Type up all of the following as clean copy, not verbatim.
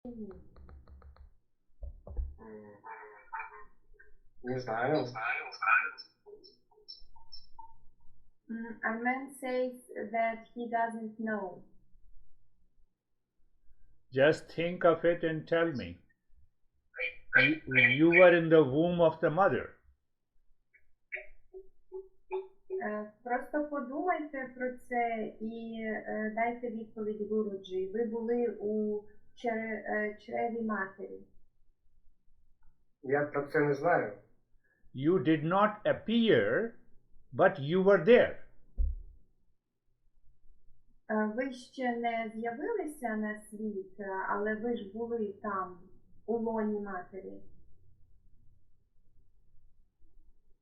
Не знаю. Armen says that he doesn't know. Just think of it and tell me. You were in the womb of the mother. Просто подумайте про це і дайте відповідь Гуруджі. Ви були у чреві матері. Я про це не знаю. You did not appear, but you were there. Ви ще не з'явилися на світ, але ви ж були там, у лоні матері.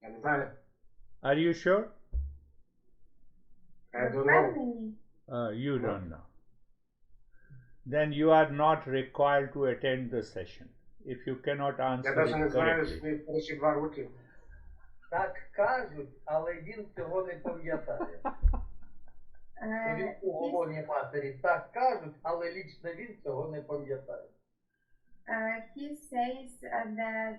Я не знаю. Are you sure? I don't know. Впевнені? You don't know. Then you are not required to attend the session if you cannot answer Я навіть не it знаю correctly. свої перші 2 роки. Так кажуть, але він цього не пам'ятає. Він у голоні матері так кажуть, але лічно він цього не пам'ятає. He says that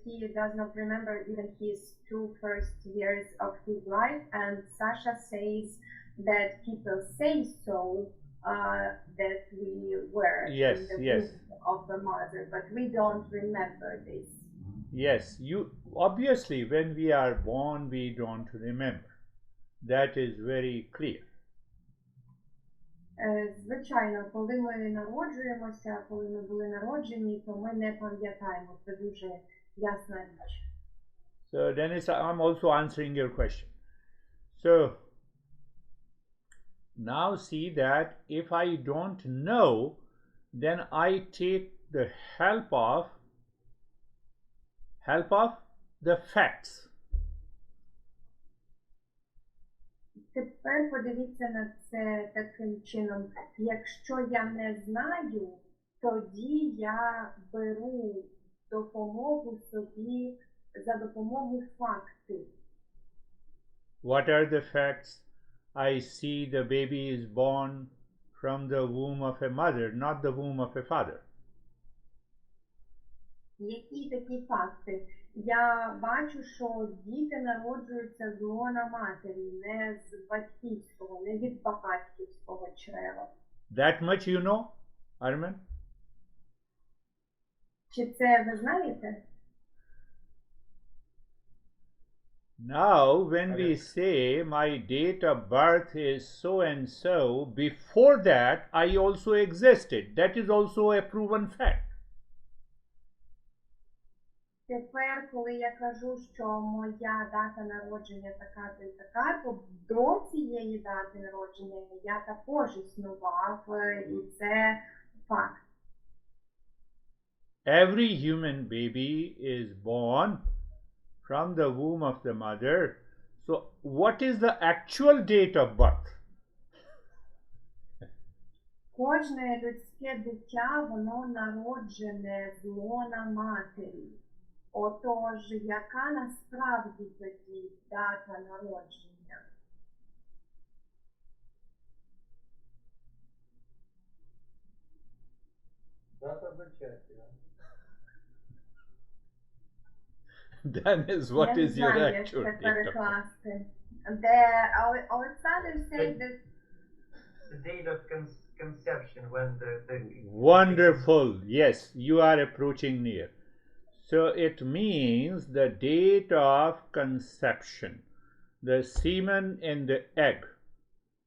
he does not remember even his 2 first years of his life, and Sasha says that people say so, that we were Yes, in the yes. womb of the mother, but we don't remember this. Yes, you obviously when we are born we don't remember. That is very clear. Звичайно, коли ми народжуємося, коли ми були народжені, то ми не пам'ятаємо. Це дуже ясна річ. So Dennis, I'm also answering your question. So now see that if I don't know, then I take the help of the facts. Тепер подивіться на це таким чином. Якщо я не знаю, тоді я беру допомогу собі за допомогою фактів. What are the facts? I see the baby is born from the womb of a mother, not the womb of a father. Які такі факти? Я бачу, що діти народжуються з лона матері, не з батьківського, не від батьківського чрева. That much you know, Arman? Чи це ви знаєте? Now, when we say my date of birth is so and so, before that I also existed. That is also a proven fact. Тепер, коли я кажу, що моя дата народження така-то і така, то до цієї дати народження я також існував, і це факт. Every human baby is born from the womb of the mother. So, what is the actual date of birth? Кожне людське дитя, воно народжене з лона матері. Отож, яка насправді тоді дата народження? Дата зачаття. Dennis, what is your Я не actual знаю, як це date of birth? перекласти. Олександр said that The date of conception when the Wonderful. Yes, you are approaching near. So it means the date of conception. The semen and the egg,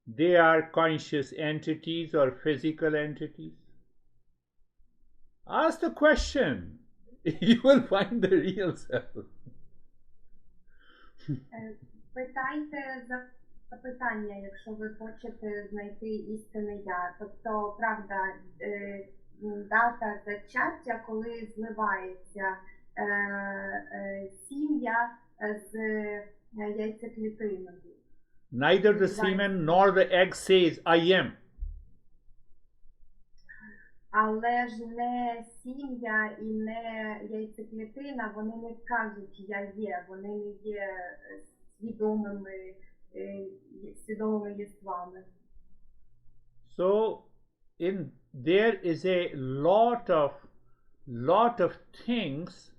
they are conscious entities or physical entities? Ask the question. You will find the real self. питайте запитання, якщо ви хочете знайти істинне я. Тобто, правда, дата зачаття, коли зливається сім'я з яйцеклітиною. Neither the semen nor the egg says, I am. Але ж не сім'я і не яйцеклітина, вони не кажуть «я є», вони не є свідомими єствами. So, in there is a lot of things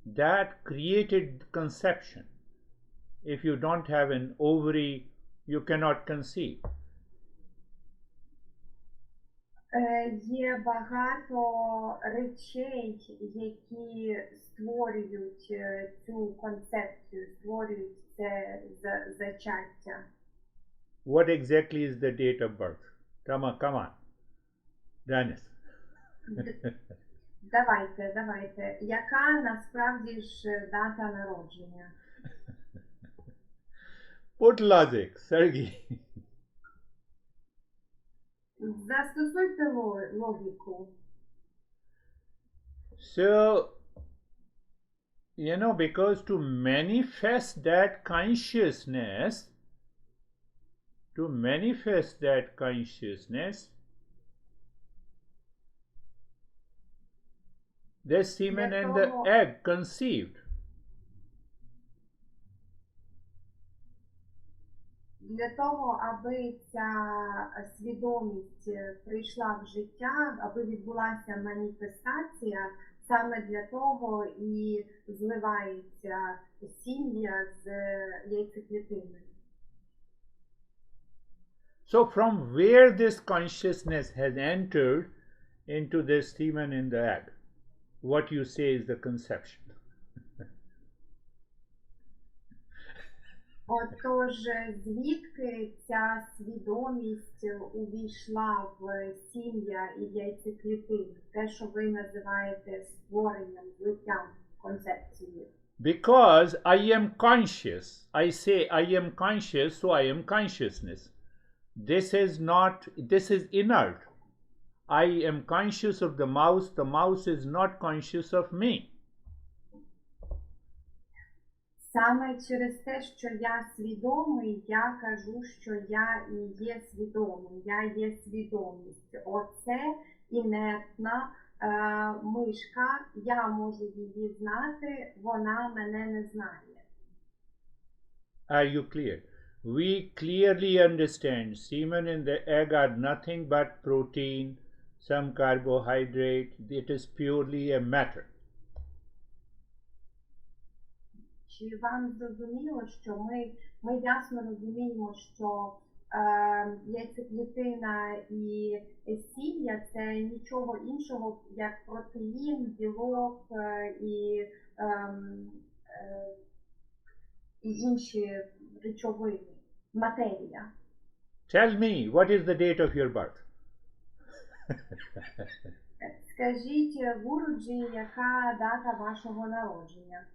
that created conception. If you don't have an ovary, you cannot conceive. Є багато речей, які створюють цю концепцію, створюють це зачаття. What exactly is the date of birth? Come on. Dennis. Давайте. Яка насправді ж дата народження? Put logic, Sergey. Застосуйте логіку. So, because to manifest that consciousness, the semen and the egg conceived. Для того, аби ця свідомість прийшла в життя, аби відбулася маніфестація, саме для того і зливається сім'я з яйцеклітиною. So from where this consciousness has entered into the semen and the egg, what you say is the conception. Отож, звідки ця свідомість увійшла в сім'я і яйцеклітину? Те, що ви називаєте створенням, злиттям концепції. Because I am conscious. I say I am conscious, so I am consciousness. This is inert. I am conscious of the mouse is not conscious of me. Саме через те, що я свідомий, я кажу, що я і є свідомий, я є свідомість. Оце інертна мишка, я можу її знати, вона мене не знає. Are you clear? We clearly understand semen and the egg are nothing but protein, some carbohydrate. It is purely a matter. Чи вам зрозуміло, що ми ясно розуміємо, що яйцеклітина і сім'я – це нічого іншого, як протеїн, білок і інші речовини, матерія. Tell me, what is the date of your birth? Скажіть, Гуруджі, яка дата вашого народження?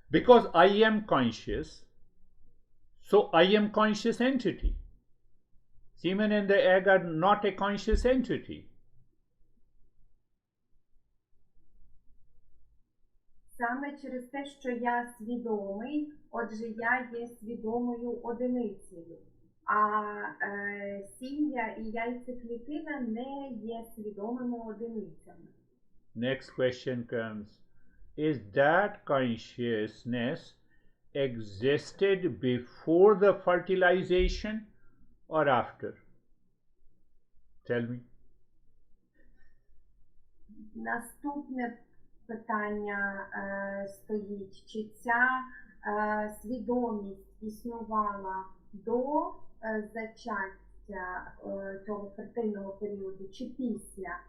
Because I am conscious, so I am conscious entity. Semen and the egg are not a conscious entity. Саме через те, що я свідомий, отже, я є свідомою одиницею, а сім'я і яйцеклітина не є свідомими одиницями. Next question comes. Is that consciousness existed before the fertilization or after? Tell me. Наступне питання стоїть, чи ця свідомість існувала до зачаття цього фертильного періоду, чи після?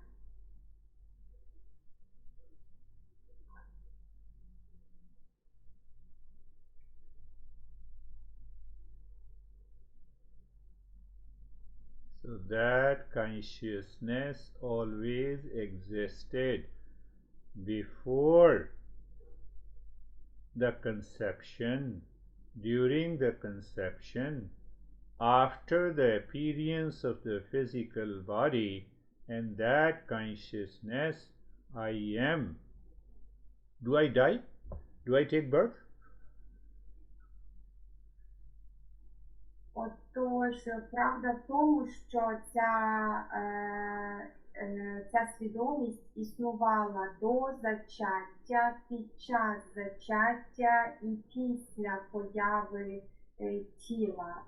So that consciousness always existed before the conception, during the conception, after the appearance of the physical body, and that consciousness I am. Do I die? Do I take birth? Отож, правда в тому, що ця свідомість існувала до зачаття, під час зачаття і після появи тіла.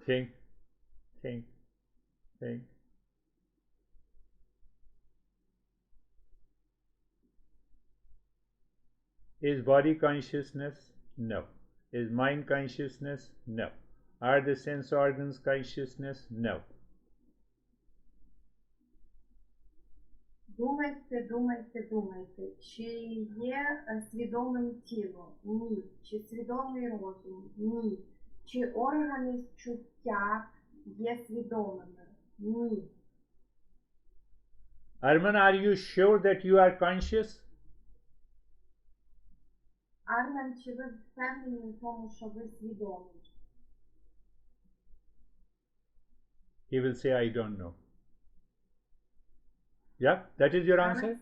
Think, think, think. Is body consciousness? No. Is mind consciousness? No. Are the sense organs consciousness? No. Думайте, думайте, думайте. Чи є свідомим тіло? Ні. Чи свідомий розум? Ні. Чи органи чуття є свідомими? Ні. Arman, are you sure that you are conscious? Армен, чи ви впевнені в тому, що ви свідомі? He will say, I don't know. Yeah, that is your answer?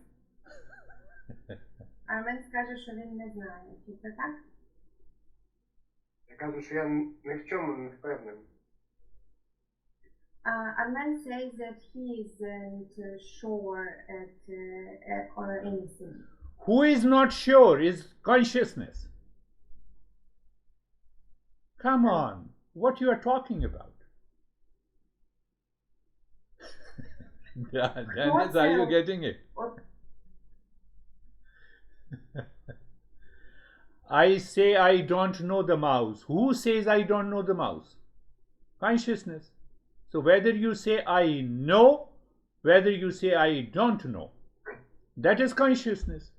Армен скаже, що він не знає. Чи це так? Я кажу, що я ні в чому не впевнений. Armen says that he isn't sure on anything. Who is not sure is consciousness. Come on, what you are talking about? Dennis, are you getting it? I say I don't know the mouse. Who says I don't know the mouse? Consciousness. So whether you say I know, whether you say I don't know, that is consciousness.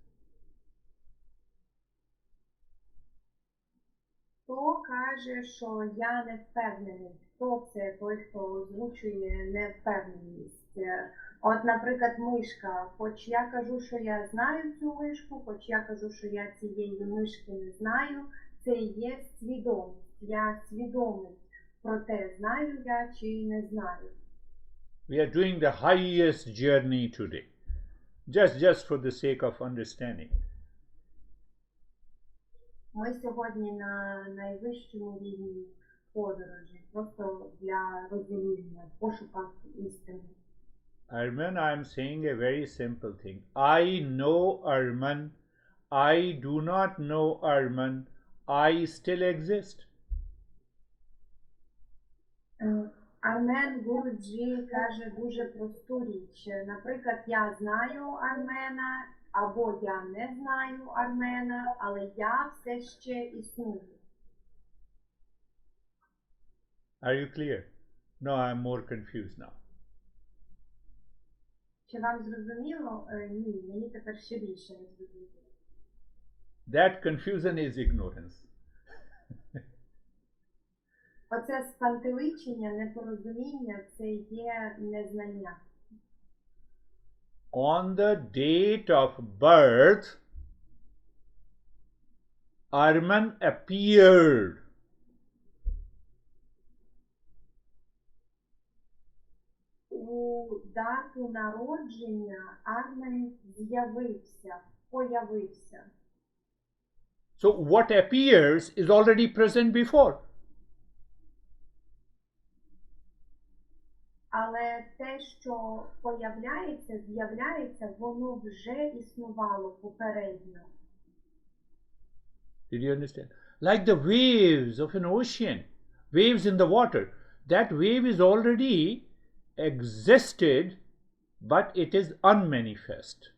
Хто каже, що я не впевнений? Хто це той, хто озвучує невпевненість? От, наприклад, мишка. Хоч я кажу, що я знаю цю мишку, хоч я кажу, що я цієї мишки не знаю, це і є свідомість. Я свідомий про те, знаю я чи не знаю. We are doing the highest journey today, just for the sake of understanding. Ми сьогодні на найвищому рівні подорожі, просто для розуміння, пошука істини. Arman, I am saying a very simple thing. I know Arman. I do not know Arman. I still exist. Армен Гуруджі каже дуже просту річ. Наприклад, я знаю Армена, або я не знаю Армена, але я все ще існую. Are you clear? No, I am more confused now. Чи вам зрозуміло? Ні, мені тепер ще більше не зрозуміло. That confusion is ignorance. Оце спантеличення, непорозуміння – це є незнання. On the date of birth, Arman appeared. У дату народження Армен з'явився, появився. So what appears is already present before. Але те, що появляється, з'являється, воно вже існувало попередньо. Did you understand? Like the waves of an ocean, waves in the water. That wave is already existed, but it is unmanifest.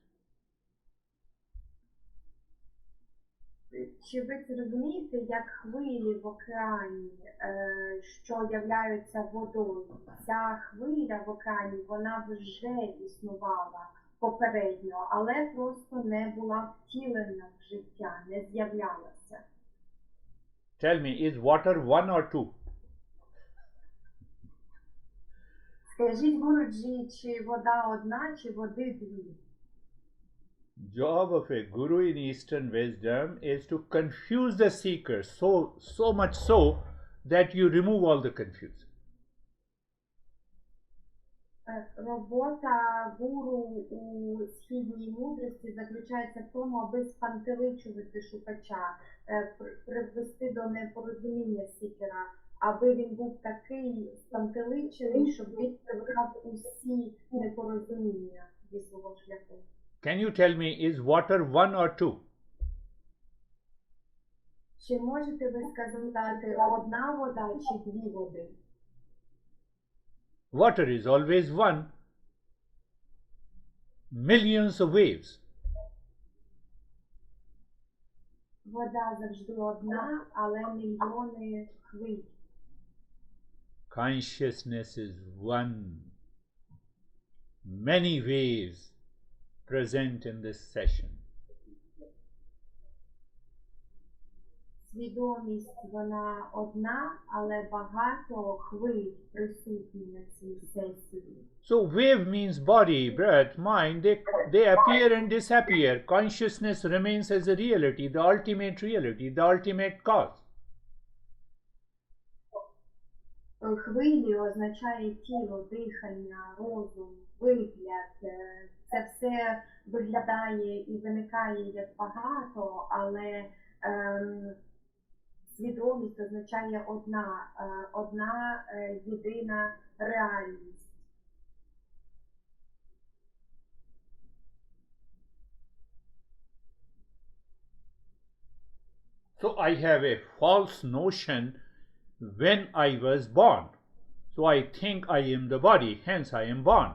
Чи ви це розумієте, як хвилі в океані, що являються водою? Ця хвиля в океані, вона вже існувала попередньо, але просто не була втілена в життя, не з'являлася. Tell me, is water one or two? Скажіть, Гуруджі, чи вода одна, чи води дві? Job of a guru in Eastern wisdom is to confuse the seeker so much so that you remove all the confusion. Робота гуру у східній мудрості заключається в тому, аби спантеличувати шукача, привести до непорозуміння сікера, аби він був такий спантеличений, щоб він прибрав усі непорозуміння зі свого шляху. Can you tell me, is water one or two? Чи можете ви сказати одна вода чи дві води? Water is always one. Millions of waves. Вода завжди одна, але мільйони хвиль. Consciousness is one. Many waves present in this session. Свідомість, вона одна, але багато хвиль присутні на цій сесії. So wave means body, breath, mind, they appear and disappear. Consciousness remains as a reality, the ultimate cause. Хвилі означає тіло, дихання, розум, вигляд. Це все виглядає і виникає як багато, але свідомість означає одна єдина реальність. So I have a false notion when I was born. So I think I am the body, hence I am born.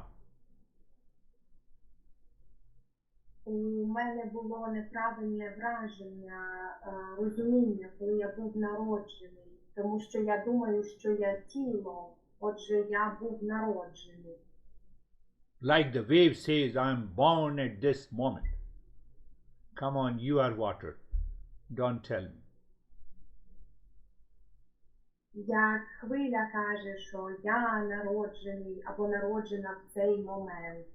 У мене було неправильне враження, розуміння, коли я був народжений, тому що я думаю, що я тіло, отже я був народжений. Like the wave says, I am born at this moment. Come on, you are water. Don't tell me. Як хвиля каже, що я народжений або народжена в цей момент.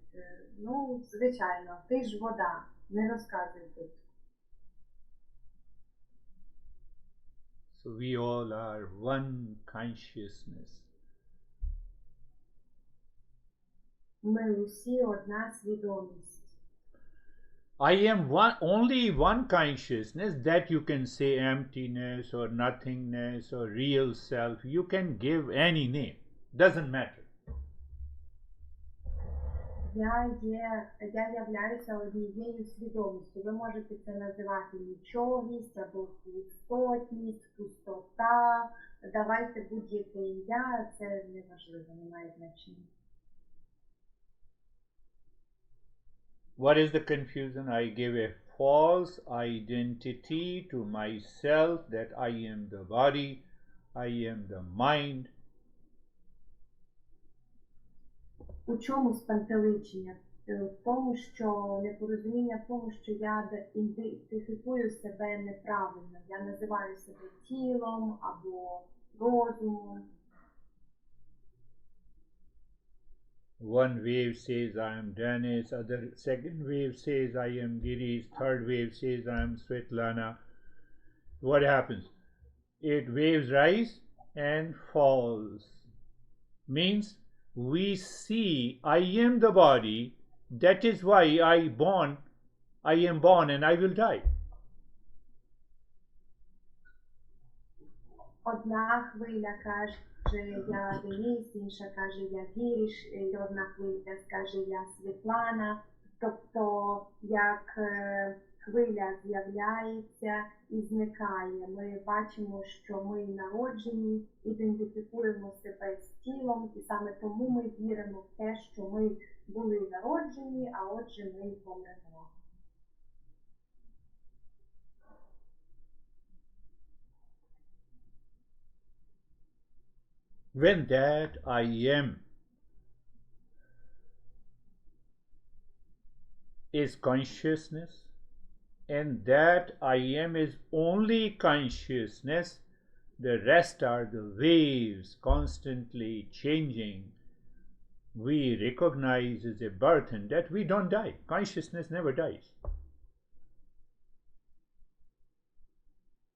Ну, звичайно, ти ж вода, не розказуй тут. So we all are one consciousness. Ми усі одна свідомість. I am only one consciousness, that you can say emptiness or nothingness or real self. You can give any name. Doesn't matter. Я являюся однією свідомістю. Ви можете це називати нічогість або пустотність, пустота. Давайте будь-яке ім'я, це неважливо, не має значення. What is the confusion? I give a false identity to myself that I am the body, I am the mind. У чому спантеличення? В тому, що непорозуміння в тому, що я ідентифікую себе неправильно. Я називаю себе тілом або розумом. One wave says I am Dennis, second wave says I am Girish, third wave says I am Svetlana. What happens? Waves rise and falls. Means we see I am the body, that is why I am born and I will die. Одна хвиля каже, я Денис, інша каже, я Гіріш, і одна хвиля скаже, я Світлана. Тобто, як хвиля з'являється і зникає, ми бачимо, що ми народжені, ідентифікуємо себе з тілом, і саме тому ми віримо в те, що ми були народжені, а отже ми помремо. When that I am is consciousness, and that I am is only consciousness, the rest are the waves constantly changing. We recognize as a birth and that we don't die. Consciousness never dies.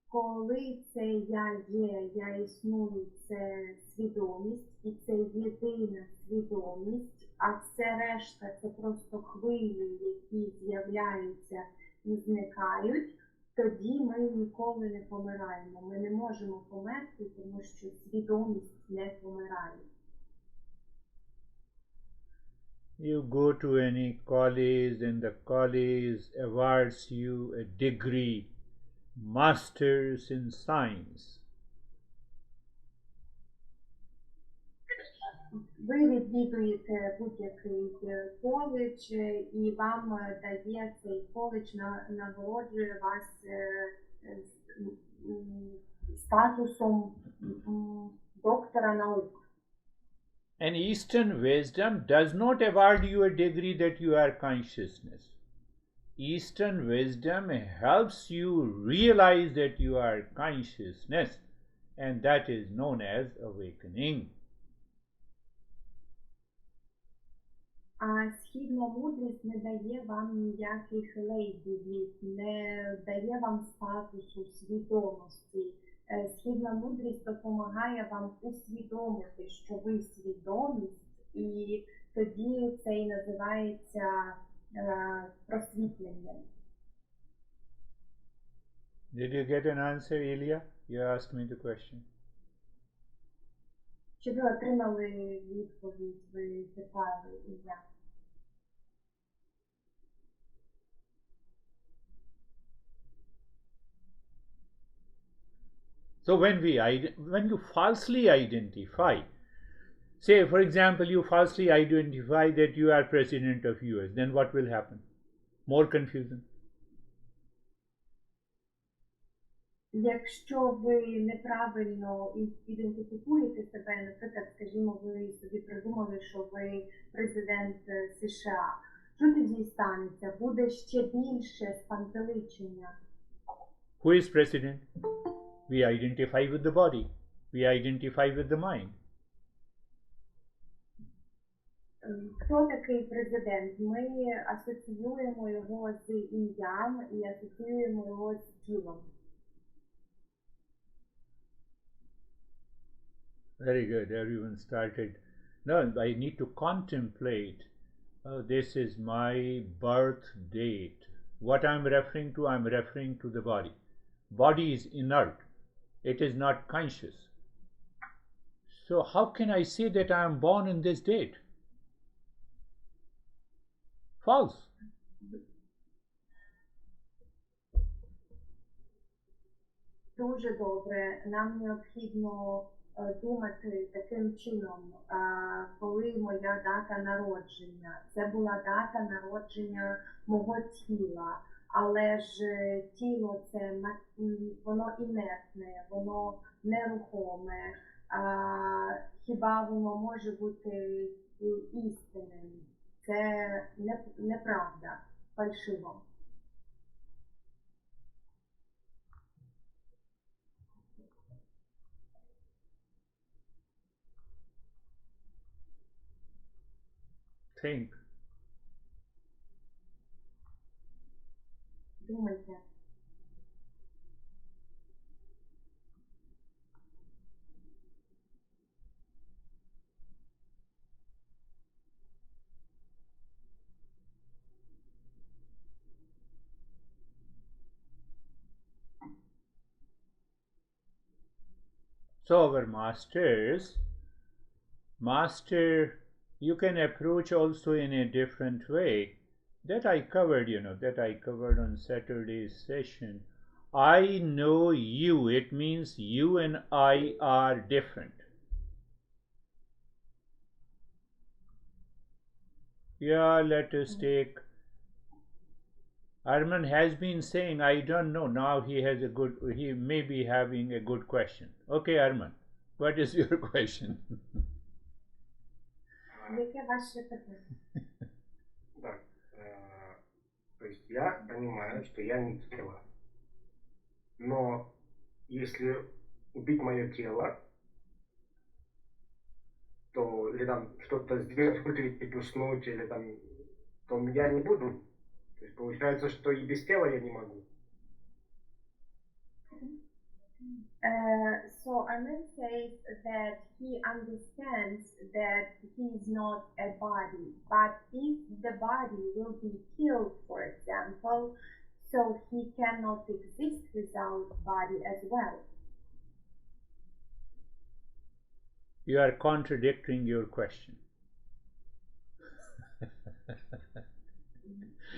Коли це я є, я існую, це свідомість, і це єдина свідомість, а все решта це просто хвилі, які з'являються і зникають, тоді ми ніколи не помираємо. Ми не можемо померти, тому що свідомість не помирає. You go to any college and the college awards you a degree, Masters in Science. Ви відвідуєте будь-який коледж, і вам дає цей коледж, нагороджує вас статусом доктора наук. And Eastern wisdom does not award you a degree that you are consciousness. Eastern wisdom helps you realize that you are consciousness, and that is known as awakening. А східна мудрість не дає вам ніяких лейблів, не дає вам статусу свідомості. Східна мудрість допомагає вам усвідомити, що ви свідомість, і тоді це і називається просвітленням. Did you get an answer, Ilya? You asked me the question. Чи ви отримали відповідь, ви питали, Ілля? So when you falsely identify, say for example you falsely identify that you are president of US, then what will happen? More confusion. Якщо ви неправильно ідентифікуєте себе, наприклад, скажімо, ви собі придумали, що ви президент США, що тоді станеться? Буде ще більше спантеличення. Who is president? We identify with the body. We identify with the mind. Хто такий президент? Ми асоціюємо його з ім'ям і асоціюємо його з тілом. Very good. Everyone started. No, I need to contemplate. Oh, this is my birth date. What I'm referring to the body. Body is inert. It is not conscious. So how can I say that I am born in this date? False. Дуже добре. Нам необхідно думати таким чином, коли моя дата народження. Це була дата народження мого тіла, але ж тіло це воно інертне, воно нерухоме. Хіба воно може бути істинним? Це неправда, фальшиво. Think. Думайте. So our master, you can approach also in a different way. That I covered, that I covered on Saturday's session. I know you. It means you and I are different. Yeah, let us take. Arman has been saying, I don't know. Now he may be having a good question. Okay, Arman, what is your question? Яке ваше питання? Да. То есть я понимаю, что я не тело. Но если убить мое тело, то или там что-то сделать, выключить, уснуть, или там, то я не буду. То есть получается, что и без тела я не могу. So Armin says that he understands that he is not a body, but if the body will be killed, for example, so he cannot exist without body as well. You are contradicting your question.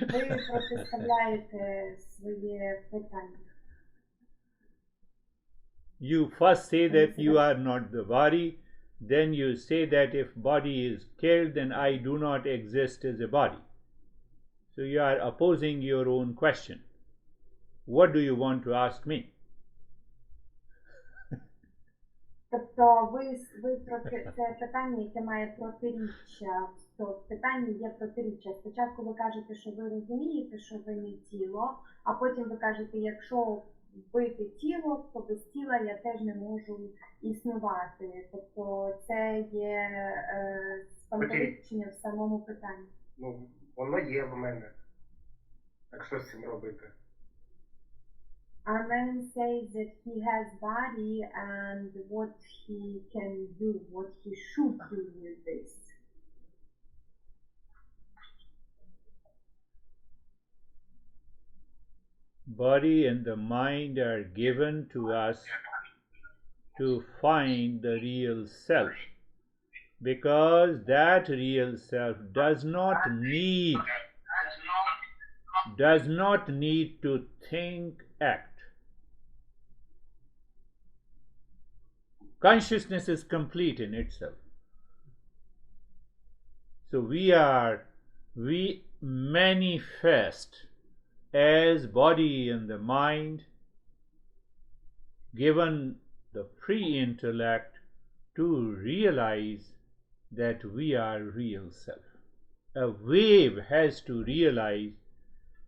Ви протиставляєте своє питання. You first say that you are not the body, then you say that if body is killed, then I do not exist as a body. So you are opposing your own question. What do you want to ask me? Тобто це питання, яке має протиріччя. То в питанні є протиріччя. Спочатку ви кажете, що ви розумієте, що ви не тіло, а потім ви кажете, якщо вбити тіло, то без тіла я теж не можу існувати. Тобто це є протирічення в самому питанні. Ну, воно є в мене. Так що з цим робити? Arman says that he has body and what he can do, what he should do with this. Body and the mind are given to us to find the real self, because that real self does not need to think, act. Consciousness is complete in itself. So we manifest as body and the mind, given the free intellect to realize that we are real self. A wave has to realize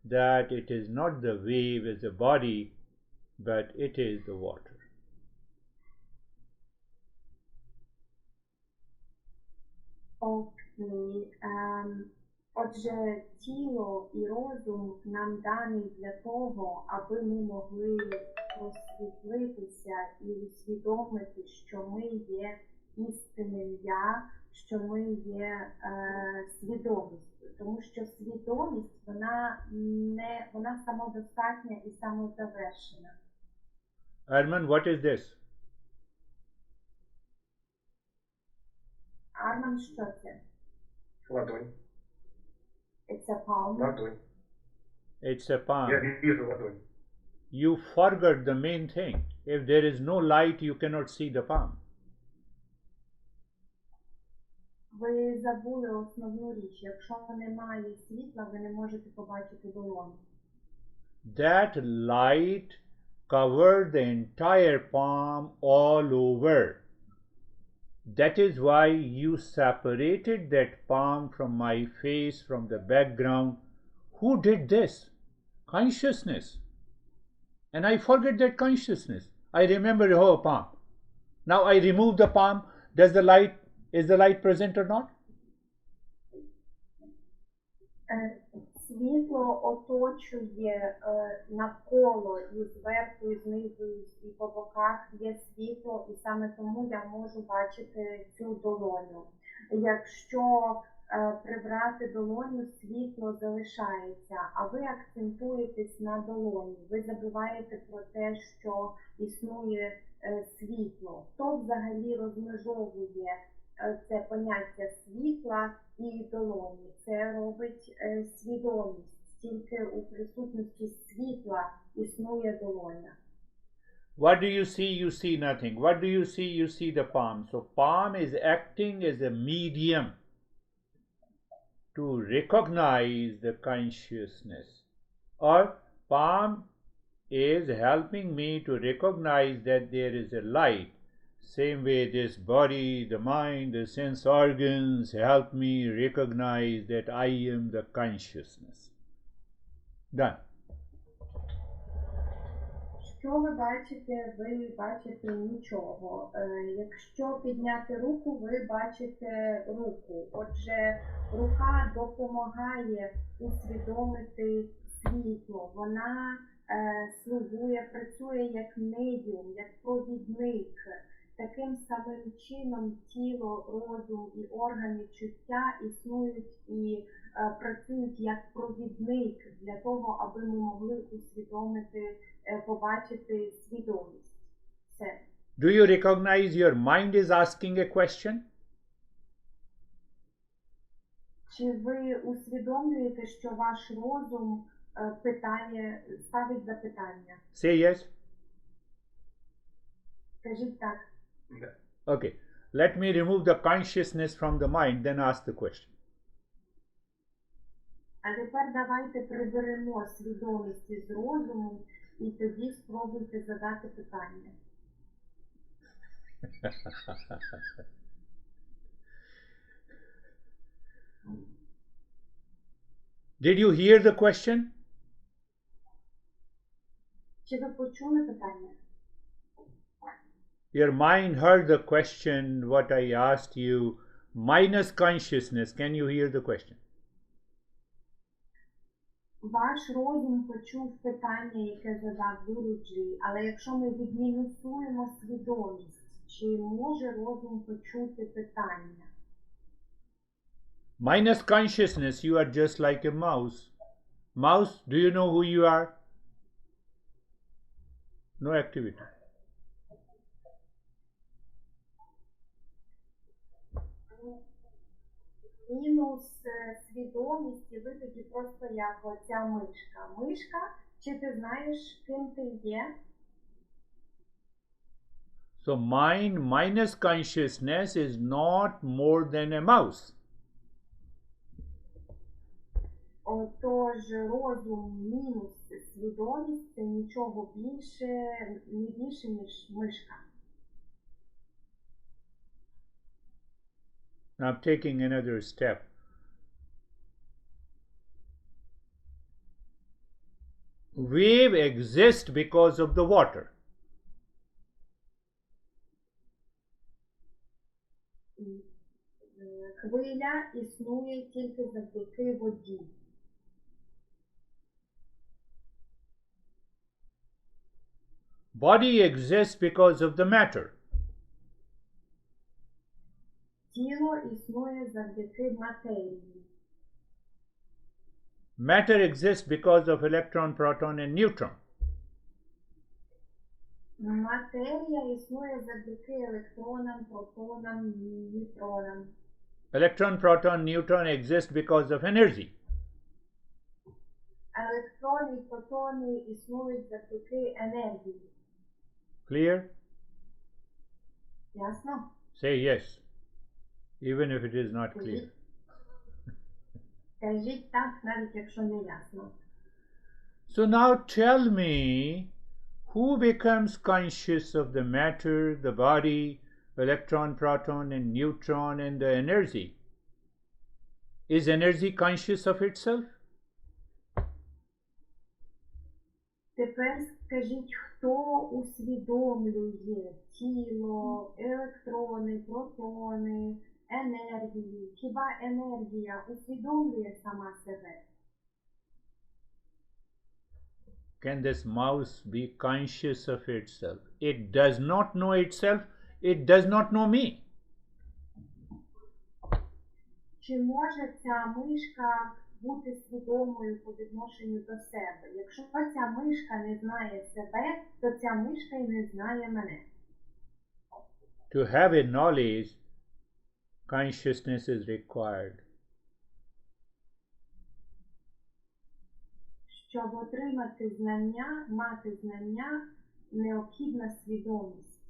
that it is not the wave as a body, but it is the water. Окей. Отже, тіло і розум нам дані для того, аби ми могли просвітлитися і усвідомити, що ми є істинним я, що ми є свідомістю. Тому що свідомість, вона самодостатня і самозавершена. Arman, what is this? Арман, що це? Ладонь. It's a palm. Ладонь. It's a palm. Я вижу ладонь. You forgot the main thing. If there is no light, you cannot see the palm. Ви забули основну річ. Якщо немає світла, ви не можете побачити долоню. That light covered the entire palm all over. That is why you separated that palm from my face, from the background. Who did this? Consciousness. And I forget that consciousness. I remember the whole palm. Now I remove the palm. Is the light present or not? Світло оточує навколо, і зверху, і знизу, і по боках є світло, і саме тому я можу бачити цю долоню. Якщо прибрати долоню, світло залишається, а ви акцентуєтесь на долоні, ви забуваєте про те, що існує світло. Хто взагалі розмежовує це поняття світла і долоні? Це робить свідомість. Тільки у присутності світла існує долоня. What do you see? You see nothing. What do you see? You see the palm. So palm is acting as a medium to recognize the consciousness. Or palm is helping me to recognize that there is a light. Same way this body, the mind, the sense organs help me recognize that I am the consciousness. Done. Що ви бачите? Ви бачите нічого. Якщо підняти руку, ви бачите руку. Отже, рука допомагає усвідомити світло. Вона слугує, працює як медіум, як провідник. Таким самим чином тіло, розум і органи чуття існують і працюють як провідник для того, аби ми могли усвідомити, побачити свідомість. Все. Do you recognize your mind is asking a question? Чи ви усвідомлюєте, що ваш розум ставить запитання? Say yes. Скажіть так. Okay. Let me remove the consciousness from the mind, then ask the question. А тепер давайте приберемо свідомість із розуму і тоді спробуйте задати питання. Did you hear the question? Чи ви почули питання? Your mind heard the question, what I asked you, minus consciousness. Can you hear the question? Ваш розум почув питання, яке задав Гуріджі, але якщо ми відмінусуємо свідомість, чи може розум почути питання? Minus consciousness, you are just like a mouse. Mouse, do you know who you are? No activity. Мінус свідомості, ви тоді просто як оця мишка. Мишка, чи ти знаєш, ким ти є? So mind minus consciousness is not more than a mouse. Отож, розум мінус свідомість – це нічого більше, не більше, ніж мишка. Now I'm taking another step. Wave exists because of the water. Хвиля існує тільки завдяки воді. Body exists because of the matter. Тіло існує завдяки матерії. Matter exists because of electron, proton, and neutron. Матерія існує завдяки електронам, протонам, нейтронам. Electron, proton, neutron exist because of energy. Електрони і протони існують завдяки енергії. Clear? Ясно? Say yes, even if it is not clear. Кажіть так, навіть якщо не ясно. So now tell me, who becomes conscious of the matter, the body, electron, proton, and neutron, and the energy? Is energy conscious of itself? Тепер скажіть, хто усвідомлює тіло, електрони, протони, енергію? Хіба енергія усвідомлює сама себе? Can this mouse be conscious of itself? It does not know itself. It does not know me. Чи може ця мишка бути свідомою по відношенню до себе? Якщо ця мишка не знає себе, то ця мишка і не знає мене. To have a knowledge, consciousness is required. Щоб отримати знання, мати знання, необхідна свідомість.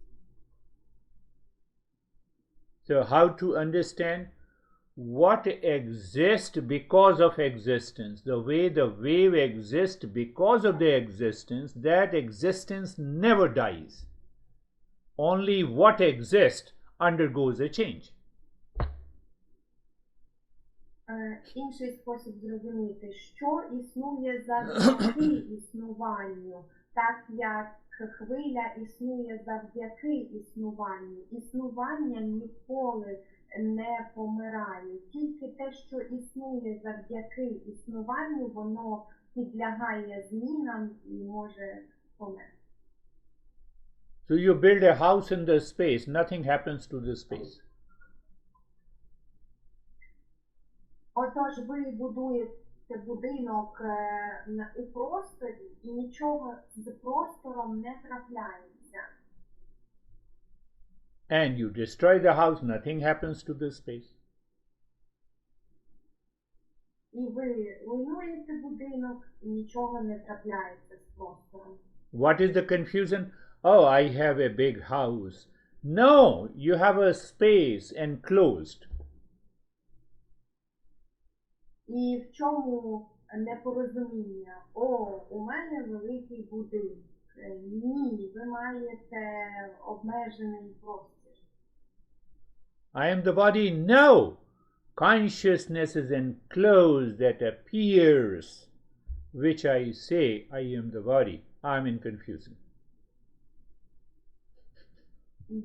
So how to understand what exists because of existence? The way the wave exists because of the existence, that existence never dies. Only what exists undergoes a change. Інший спосіб зрозуміти, що існує завдяки існуванню, так як хвиля існує завдяки існуванню. Існування ніколи не помирає. Тільки те, що існує завдяки існуванню, воно підлягає змінам і може померти. So you build a house in the space, nothing happens to the space. Отож, ви будуєте будинок у просторі і нічого з простором не трапляється. And you destroy the house, nothing happens to the space. І ви руйнуєте будинок і нічого не трапляється з простором. What is the confusion? Oh, I have a big house. No, you have a space enclosed. І в чому непорозуміння? О, у мене великий будинок. Ні, ви маєте обмежений простір. I am the body. No, consciousness is enclosed that appears, which I say I am the body. I'm in confusion.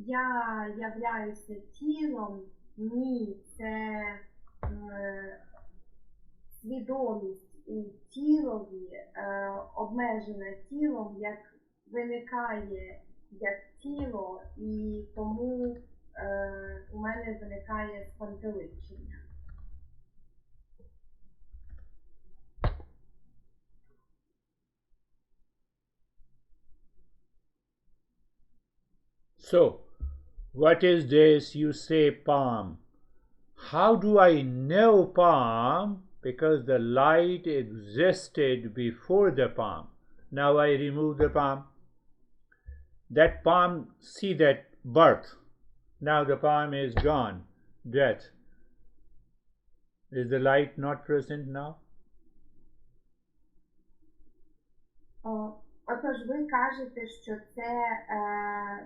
Я являюся тілом. Ні, це свідомість у тілові, обмежена тілом, як виникає як тіло, і тому у мене виникає спантеличення. So, what is this? You say palm. How do I know palm? Because the light existed before the palm. Now I remove the palm. That palm, see that birth. Now the palm is gone. Death. Is the light not present now? Отож, ви кажете, що це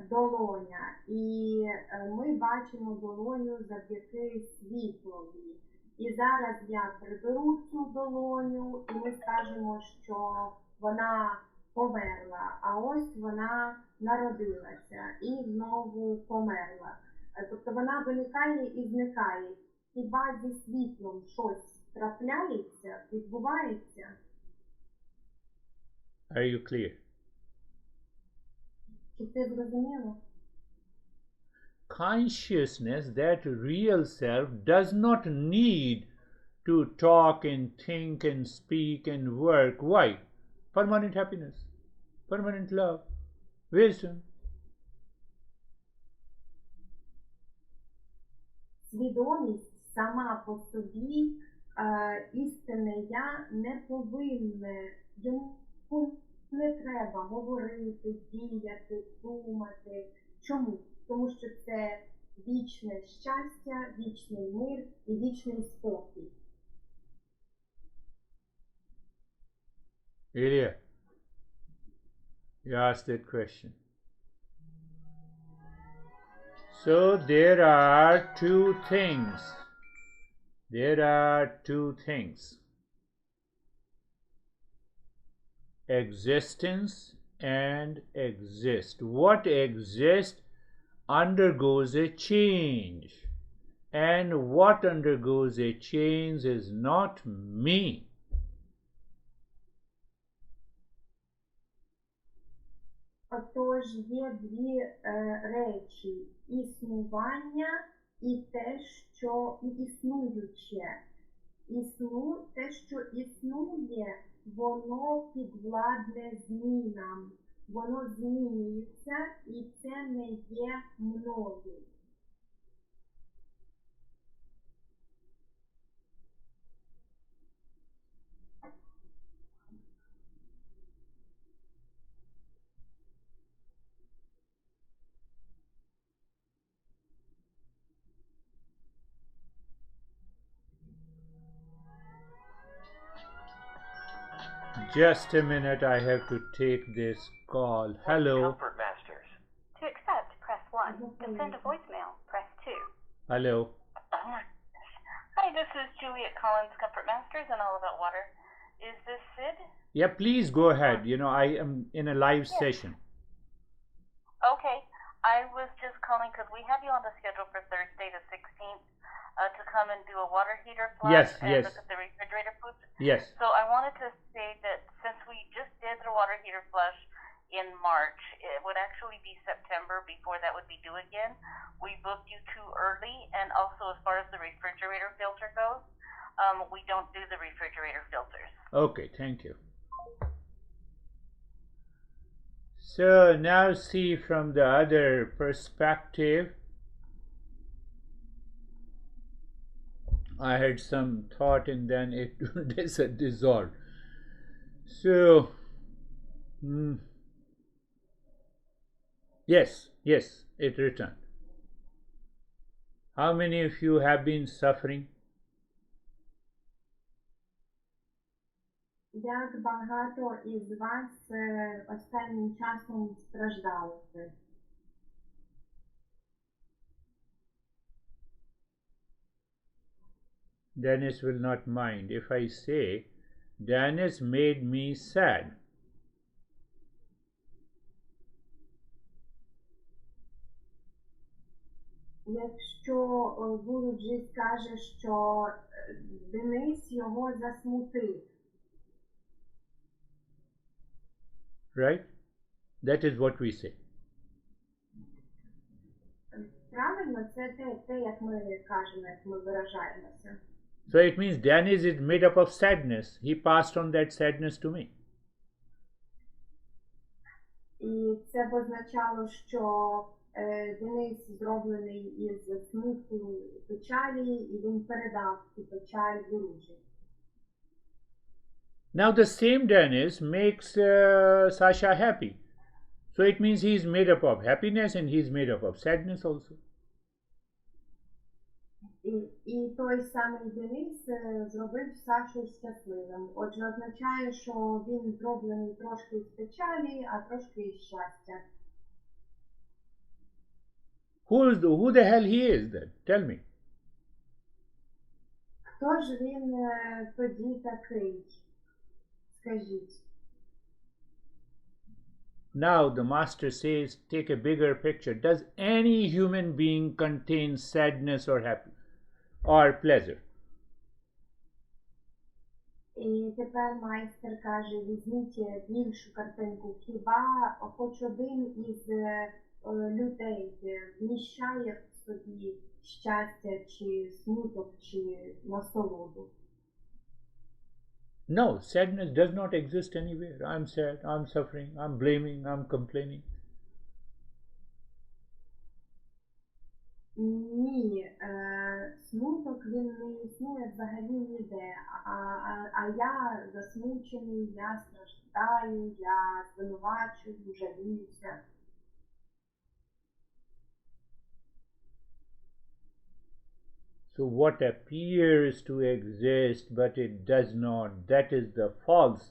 долоня, і ми бачимо долоню завдяки світлові. І зараз я приберу цю долоню, і ми скажемо, що вона померла, а ось вона народилася і знову померла. Тобто вона виникає і зникає. Хіба зі світлом щось трапляється, відбувається? Are you clear? Чи це зрозуміло? Consciousness, that real self, does not need to talk and think and speak and work. Why? Permanent happiness, permanent love, wisdom. Свідомість сама по собі, істинне я не повинне, йому не треба говорити, діяти, думати. Чому? Тому що це вічне щастя, вічний мир і вічний спокій. Ilya, you asked that question. So there are two things. There are two things. Existence and exist. What exists undergoes a change, and what undergoes a change is not me. Отож, є дві речі: існування і те, що і існуюче. Те, що існує, воно підвладне змінам. Воно змінюється, і це не є мною. Just a minute, I have to take this call. Hello. Comfort Masters. To accept, press 1. To send a voicemail, press 2. Hello. Oh my goodness. Hi, this is Juliet Collins, Comfort Masters, and All About Water. Is this Sid? Yeah, please go ahead. You know, I am in a live session. Okay. I was just calling because we have you on the schedule for Thursday the 16th to come and do a water heater flush Yes, and yes. look at the refrigerator foods. Yes. So I wanted to say that since we just did the water heater flush in March, it would actually be September before that would be due again. We booked you too early, and also as far as the refrigerator filter goes, we don't do the refrigerator filters. Okay, thank you. So now see from the other perspective. I had some thought and then it dissolved. So, yes, it returned. How many of you have been suffering? Як багато із вас останнім часом страждали? Dennis will not mind if I say, Dennis made me sad. Якщо Гуруджі скаже, що Денис його засмутив. Right? That is what we say. Правильно, це те, як ми кажемо, як ми виражаємося. So it means Dennis is made up of sadness. He passed on that sadness to me. І це б означало, що Денис зроблений із смутку печалі, і він передав цю печаль Гуруджі. Now the same Dennis makes Sasha happy. So it means he is made up of happiness and he is made up of sadness also. І той самий Денис зробив Сашу щасливим. Отже, означає, що він зроблений трошки з печалі, а трошки із щастя. Who the hell he is then? Tell me. Хто ж він тоді такий? Скажіть. Now the master says, take a bigger picture. Does any human being contain sadness or happiness or pleasure? І тепер майстер каже, візьміть більшу картинку. Хіба хоч один із людей вміщає в собі щастя, чи смуток, чи насолоду? No, sadness does not exist anywhere. I'm sad, I'm suffering, I'm blaming, I'm complaining. Ні, смуток він не існує взагалі ніде, а я засмучений, я страждаю, я звинувачую, жаліюся. So what appears to exist but it does not, that is the false.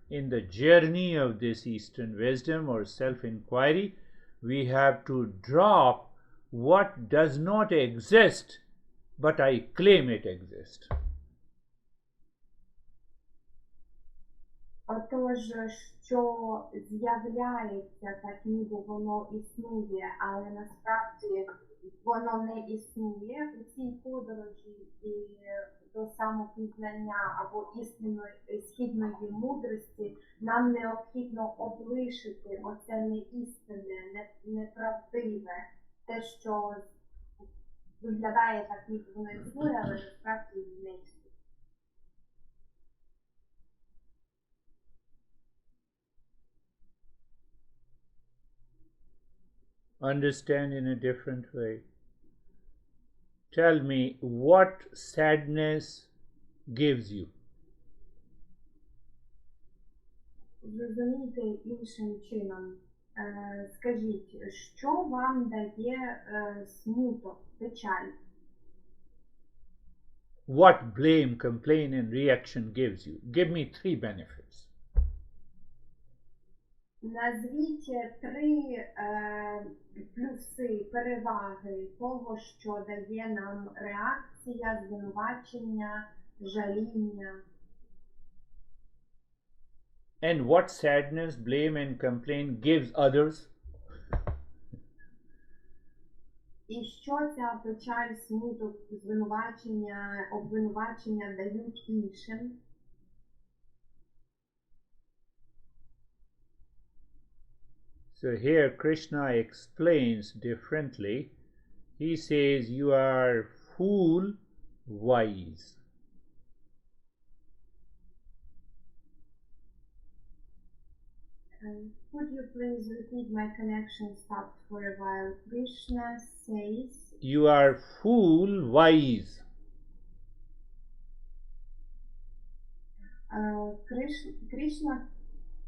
In the journey of this Eastern wisdom or self-inquiry, we have to drop what does not exist but I claim it exists. Отож, що з'являється, так ніби воно існує, але насправді воно не існує у цій подорожі і до самопізнання або істинної східної мудрості, нам необхідно облишити оце неістинне, неправдиве, те, що виглядає так, ніби воно існує, але насправді не існує. Understand in a different way. Tell me what sadness gives you. Зрозумійте іншим чином. Скажіть, що вам дає смуток, печаль? What blame, complaint and reaction gives you? Give me 3 benefits. Назвіть 3 плюси, переваги того, що дає нам реакція, звинувачення, жаління. And what sadness, blame and complaint gives others? І що ця печаль, смуток, звинувачення, обвинувачення дають іншим? So here Krishna explains differently. He says, you are fool wise. Could you please repeat? My connection stopped for a while. Krishna says, you are fool wise. Кришна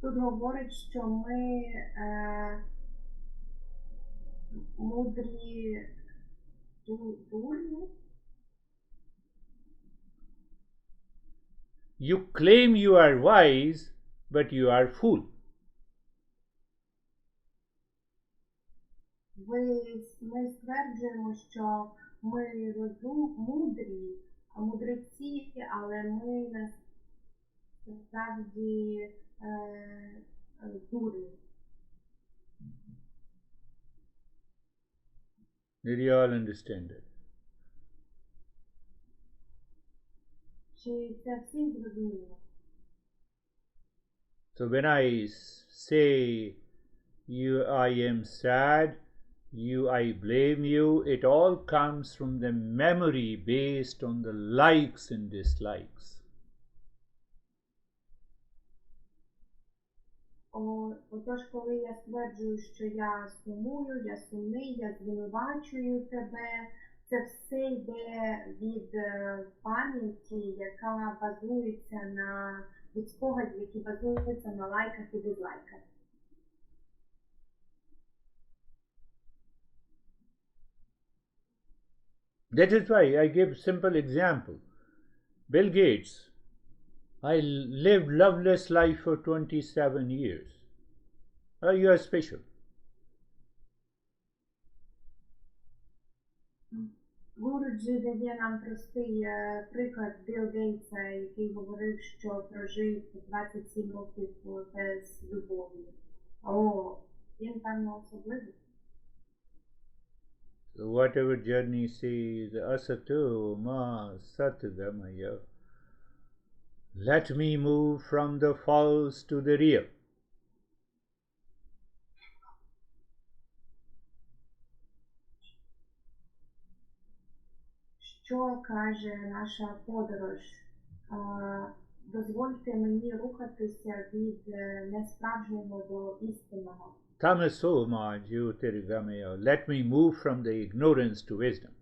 тут говорить, що ми мудрі дурні. You claim you are wise, but you are fool. Ми стверджуємо, що ми мудрі, мудреці, але ми насправді дурні. Did you all understand it? Чи це всім зрозуміло? So when I say I am sad, I blame you, it all comes from the memory based on the likes and dislikes. Отож, коли я стверджую, що я сумую, я сумний, я звинувачую тебе, це все йде від пам'яті, яка базується від спогадів, які базуються на лайках і дизлайках. That is why I give simple example. Bill Gates, I lived loveless life for 27 years. You are special. Гуруджі дає нам простий приклад Білл Гейтса, який говорив, що прожив 27 років без любові. Він певно особливий. So whatever journey says, asato ma satgamaya, let me move from the false to the real. Що каже наша подорож? Дозвольте мені рухатися від несправжнього до істинного. Tamaso ma jyotirgamaya, let me move from the ignorance to wisdom.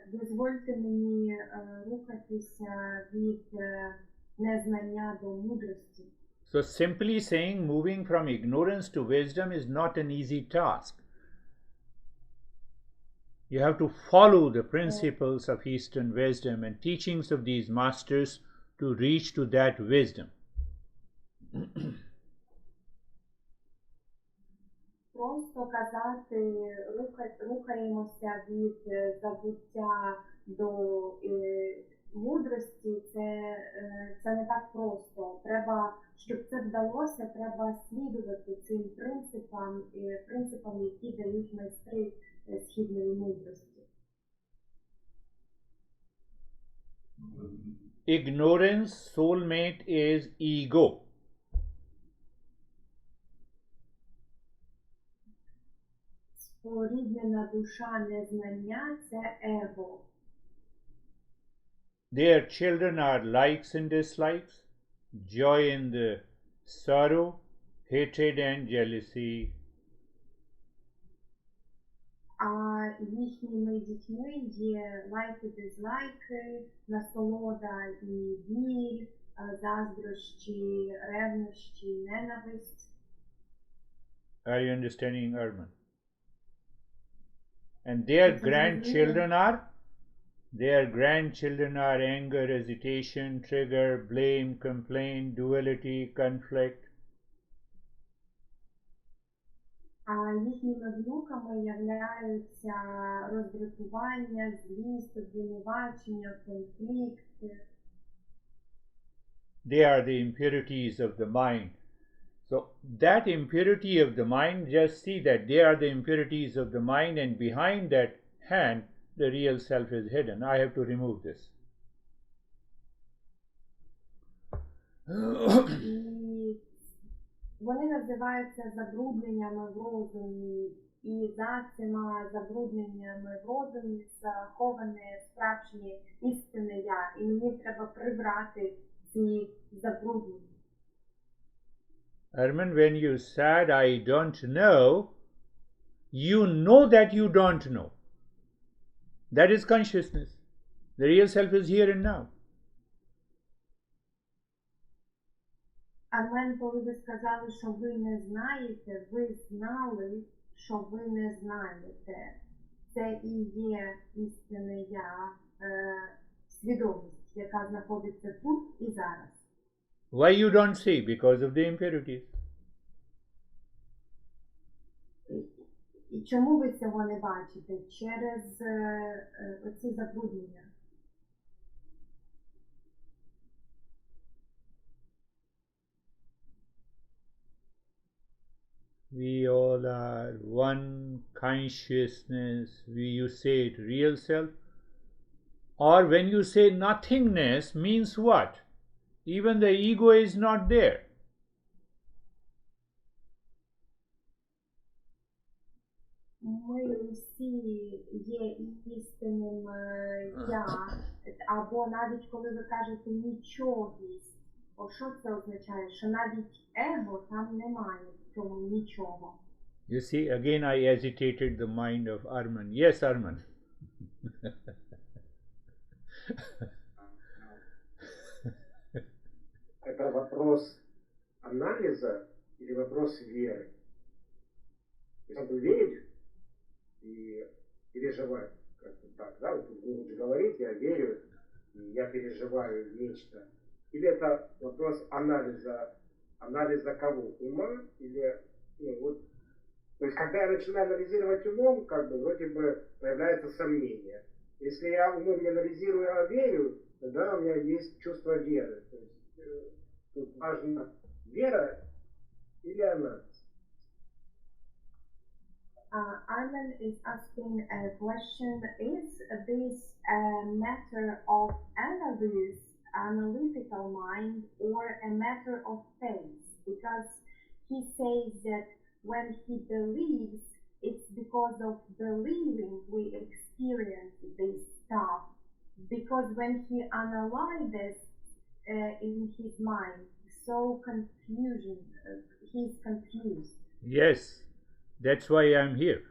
Дозвольте мені рухатися від незнання до мудрості. So simply saying moving from ignorance to wisdom is not an easy task. You have to follow the principles of Eastern wisdom and teachings of these masters to reach to that wisdom. Просто казати, рухаємося від забуття до мудрості, це не так просто. Щоб це вдалося, треба слідувати цим принципам, які дають майстри східної мудрості. Ignorance, soulmate is ego. Споріднена душа незнання – це его. Their children are likes and dislikes, joy and sorrow, hatred and jealousy. А їхніми дітьми є лайки, дизлайки, насолода і біль, заздрощі, ревнощі, ненависть. Are you understanding, Arman? And their grandchildren are anger, hesitation, trigger, blame, complaint, duality, conflict. А їхніми внуками являються роздратування, злість, обвинувачення, конфлікт. They are the impurities of the mind. So that impurity of the mind, just see that they are the impurities of the mind, and behind that hand, the real self is hidden. I have to remove this. І вони називаються забрудненнями в розумі, і за цими забрудненнями в розумі заховане справжнє істинне я, і мені треба прибрати ці забруднення. Arman, when you said, I don't know, you know that you don't know. That is consciousness. The real self is here and now. Армен, коли ви сказали, що ви не знаєте, ви знали, що ви не знаєте. Це і є істинне я, свідомість, яка знаходиться тут і зараз. Why you don't see? Because of the impurities. І чому ви цього не бачите? Через оці забруднення. We all are one consciousness. You say it real self. Or when you say nothingness means what? Even the ego is not there. Ми усі є істинним я, або навіть коли ви кажете нічогість, о що це означає? Що навіть его там немає в цьому нічого. You see, again I agitated the mind of Arman. Yes, Arman. Это вопрос анализа или вопрос веры? Надо верить и переживать как-то так, да? Вот Гуру говорит, я верю, и я переживаю нечто. Или это вопрос анализа кого? Ума или, ну, вот, то есть, когда я начинаю анализировать умом, как бы, вроде бы появляется сомнение. Если я умом не анализирую, а верю, тогда у меня есть чувство веры. То есть, тут важна вера или анализ. Arman is asking a question, is this a matter of analytical mind, or a matter of faith? Because he says that when he believes, it's because of believing we experience this stuff. Because when he analyzes in his mind, he's confused. Yes, that's why I'm here.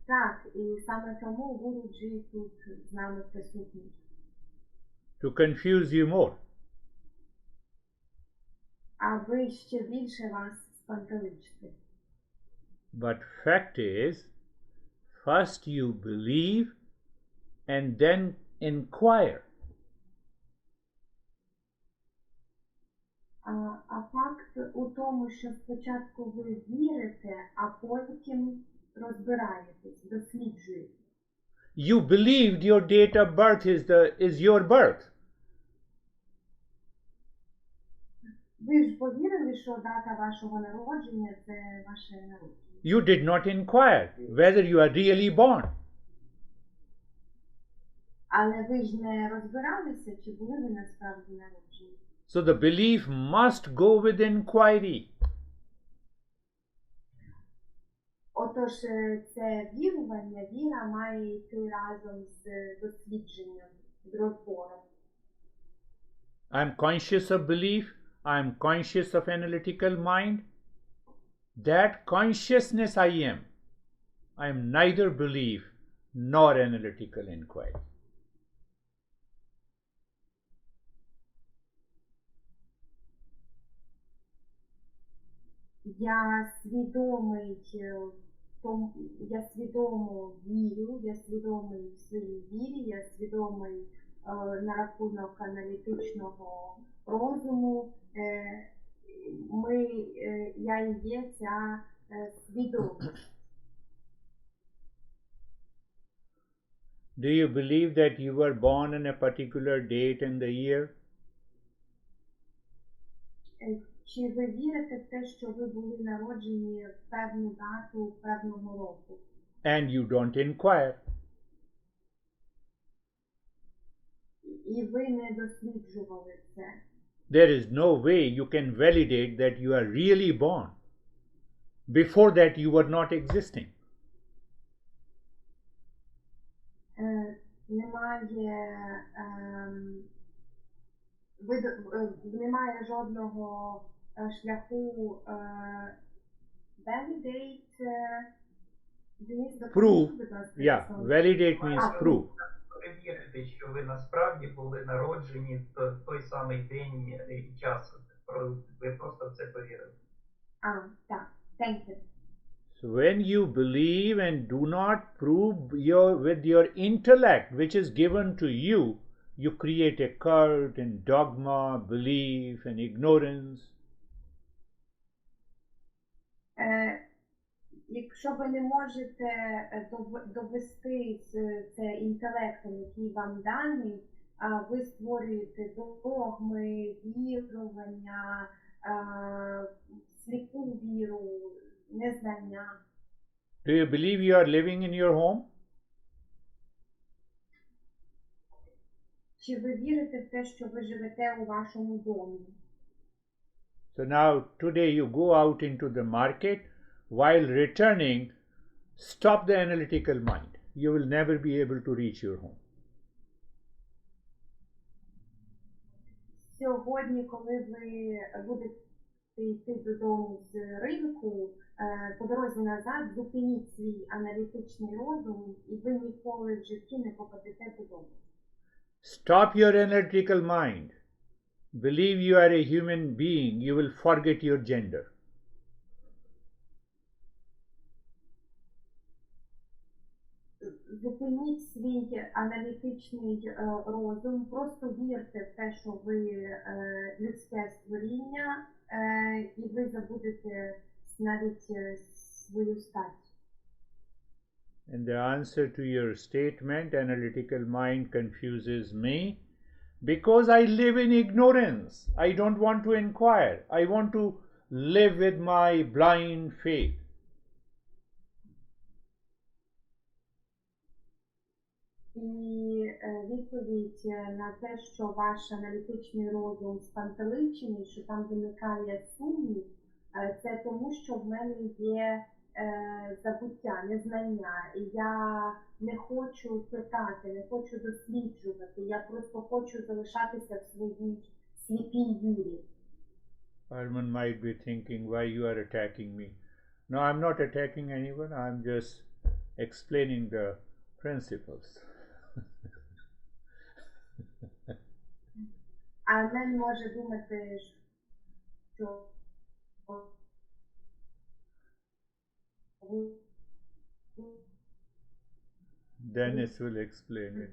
Так, і саме тому Гуруджі тут з нами присутній. To confuse you more. Аби ще більше вас спантеличити. But fact is, first you believe and then inquire. А факт у тому, що спочатку ви вірите, а потім розбираєтесь, досліджуєте. You believed your date of birth is your birth. Ви ж повірили, що дата вашого народження – це ваше народження. You did not inquire whether you are really born. Але ви ж не розбиралися, чи були ви насправді народжені. So the belief must go with inquiry. Отож, це вірування, віра має йти разом з дослідженням, з розбором. I'm conscious of belief. I'm conscious of analytical mind. That consciousness I am. I am neither belief nor analytical inquiry. Я свідомо вірю, я свідомий в своїй вірі, я свідомий на рахунок аналітичного розуму. Я і є ця свідомість. Do you believe that you were born on a particular date and the year? Чи ви вірите в те, що ви були народжені в певну дату певного року? And you don't inquire. І ви не досліджували це. There is no way you can validate that you are really born. Before that you were not existing. Немає жодного шляху validate. Prove. Yeah, validate means prove. перевірити, що ви насправді були народжені в той самий день і час. Ви просто в це повірили. Так. Thank you. So when you believe and do not prove with your intellect, which is given to you, you create a cult and dogma, belief and ignorance. Якщо ви не можете довести це інтелектом, який вам даний, ви створюєте догми, вірування, сліпу віру, незнання. Do you believe you are living in your home? Чи ви вірите в те, що ви живете у вашому домі? So now today you go out into the market, while returning, stop the analytical mind. You will never be able to reach your home. Сьогодні, коли ви будете йти додому з ринку, по дорозі назад зупиніть свій аналітичний розум, і ви ніколи в житті не попадете додому. Stop your analytical mind. Believe you are a human being, you will forget your gender. Зупиніть свій аналітичний розум, просто вірте в те, що ви людське створіння, і ви забудете навіть свою стать. In the answer to your statement, analytical mind confuses me because I live in ignorance. I don't want to inquire. I want to live with my blind faith. І відповідь на те, що ваш аналітичний розум спантеличений, що там виникає сумнів, це тому, що в мене є забуття, незнання, і я не хочу питати, не хочу досліджувати, я просто хочу залишатися в своїй сліпій вірі. Arman might be thinking why you are attacking me. No, I'm not attacking anyone, I'm just explaining the principles. Армен може думати, що Dennis will explain it.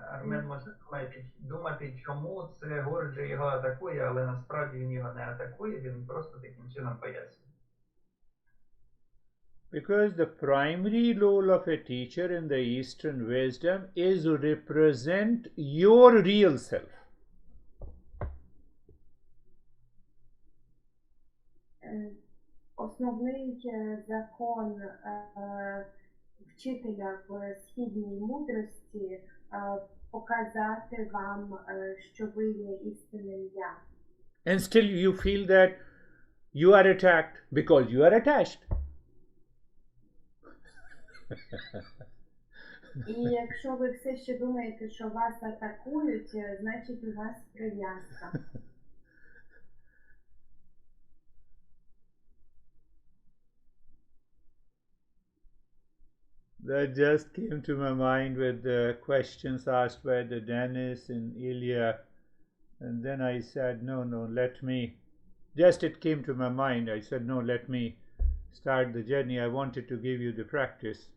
Армен може думати, чому це Горджа його атакує, але насправді він його не атакує, він просто таким чином пояснює. Because the primary role of a teacher in the Eastern wisdom is to represent your real self. Основний закон вчителя в східній мудрості показати вам, що ви є істинним я. And still you feel that you are attacked because you are attached. І якщо ви все ще думаєте, що вас атакують, значить у вас прив'язка. That just came to my mind with the questions asked by the Dennis and Ilya. And then I said, no, let me, just it came to my mind. I said, no, let me start the journey. I wanted to give you the practice.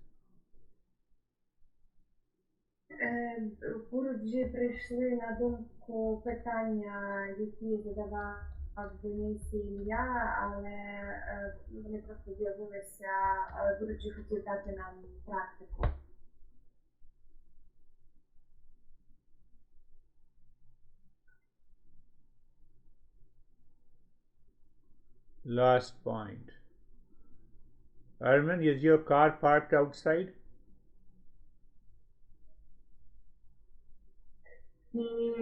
Гуруджі прийшли на думку питання, які задавав Денис і Ілля, але вони просто з'явилися, Гуруджі хотів дати нам практику. Last point. Arman, is your car parked outside? І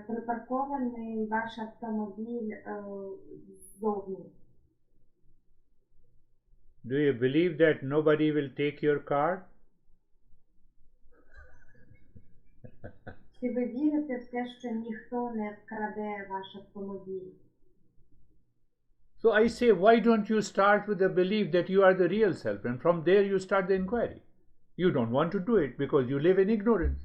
припаркований ваш автомобіль ззовні. Do you believe that nobody will take your car? Чи ви вірите в те, що ніхто не вкраде ваш автомобіль? So I say, why don't you start with the belief that you are the real self, and from there you start the inquiry. You don't want to do it because you live in ignorance.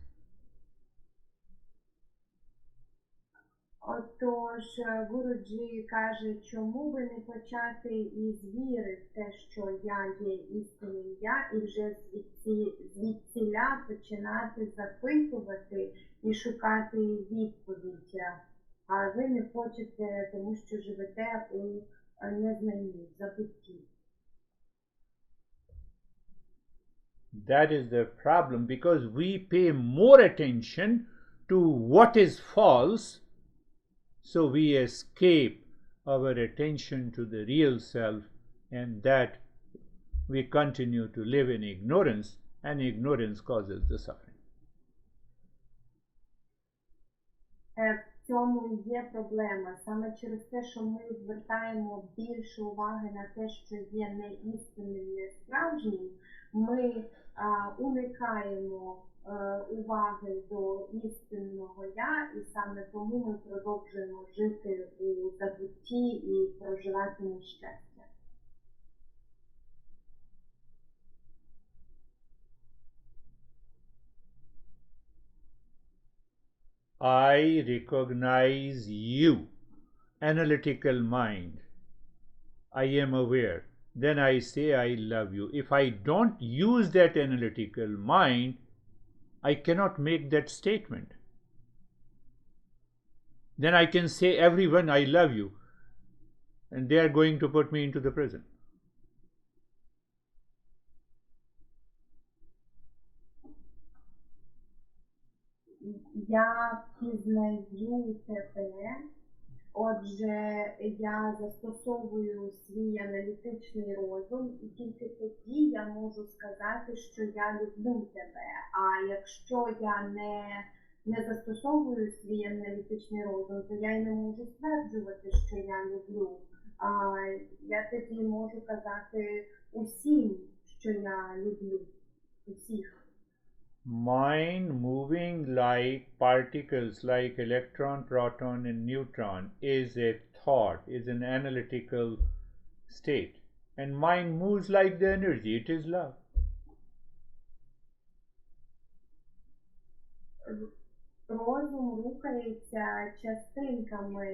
Отож, Гуруджі каже, чому би не почати із віри в те, що я є істинним я, і вже звідсіля починати запитувати і шукати відповідь. А ви не хочете, тому що живете у незнанні, в забутті. That is the problem, because we pay more attention to what is false, so we escape our attention to the real self, and that we continue to live in ignorance, and ignorance causes the suffering. В цьому і є проблема. Саме через те, що ми звертаємо більше уваги на те, що є неістинним, не справжнім, ми уникаємо уваги до істинного я, і саме тому ми продовжуємо жити у забутті і проживати нещастя. I recognize you, analytical mind. I am aware. Then I say I love you. If I don't use that analytical mind, I cannot make that statement. Then I can say everyone I love you, and they are going to put me into the prison. Я пізнаю тебе, отже, я застосовую свій аналітичний розум, і тільки тоді я можу сказати, що я люблю тебе. А якщо я не застосовую свій аналітичний розум, то я й не можу стверджувати, що я люблю. А я тоді можу казати усім, що я люблю. Усіх. Mind moving like particles, like electron, proton, and neutron, is a thought, is an analytical state. And mind moves like the energy, it is love. Розум рухається частинками,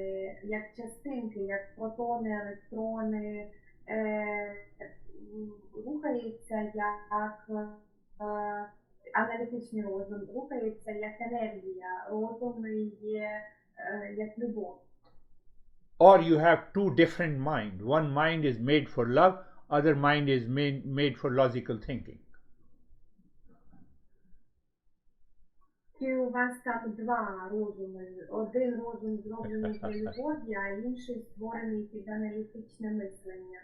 як частинки, як протони, електрони, рухається як аналітичний розум, рухається як енергія, розум є як любов. Or you have two different minds. One mind is made for love, other mind is made for logical thinking. І у вас там два розуми. Один розум зроблений для любові, а інший створений під аналітичне мислення.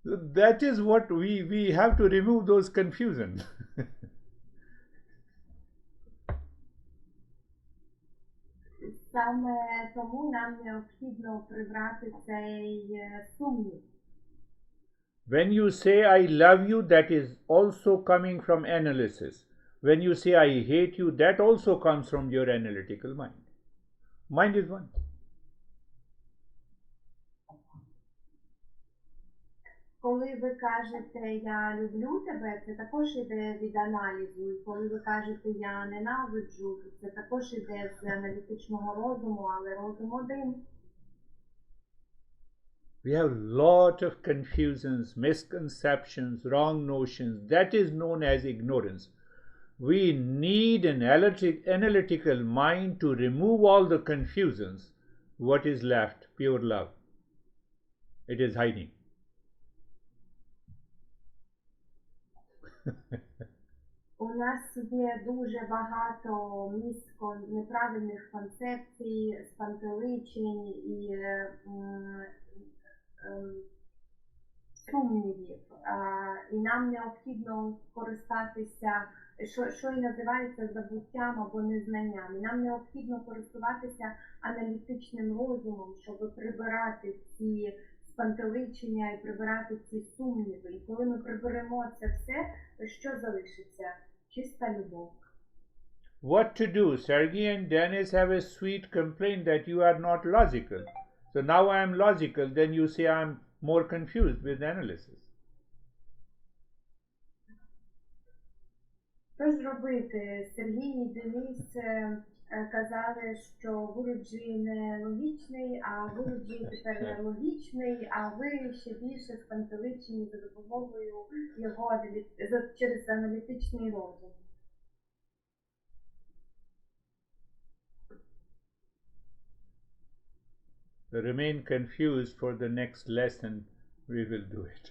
That is what we have to remove those confusions. Саме тому нам необхідно прибрати цей сумнів. When you say I love you, that is also coming from analysis. When you say I hate you, that also comes from your analytical mind. Mind is one. Коли ви кажете «я люблю тебе», це також іде від аналізу. І коли ви кажете «я ненавиджу», це також іде з аналітичного розуму, але розум один. We have a lot of confusions, misconceptions, wrong notions. That is known as ignorance. We need an analytical mind to remove all the confusions. What is left? Pure love. It is hiding. У нас є дуже багато неправильних концепцій, спантеличень і сумнівів. І нам необхідно користатися, що і називається забуттям або незнанням. І нам необхідно користуватися аналітичним розумом, щоб прибирати ці спантеличення і прибирати ці сумніви. І коли ми приберемо це все, то що залишиться? Чиста любов. What to do? Sergey and Dennis have a sweet complaint that you are not logical. So now I am logical, then you say I am more confused with analysis. Що ж робити? Сергій і Денис казали, що Гуруджі не логічний, а Гуруджі тепер не логічний, а ви ще більше спантеличені за допомогою його через аналітичний розум. Remain confused for the next lesson. We will do it.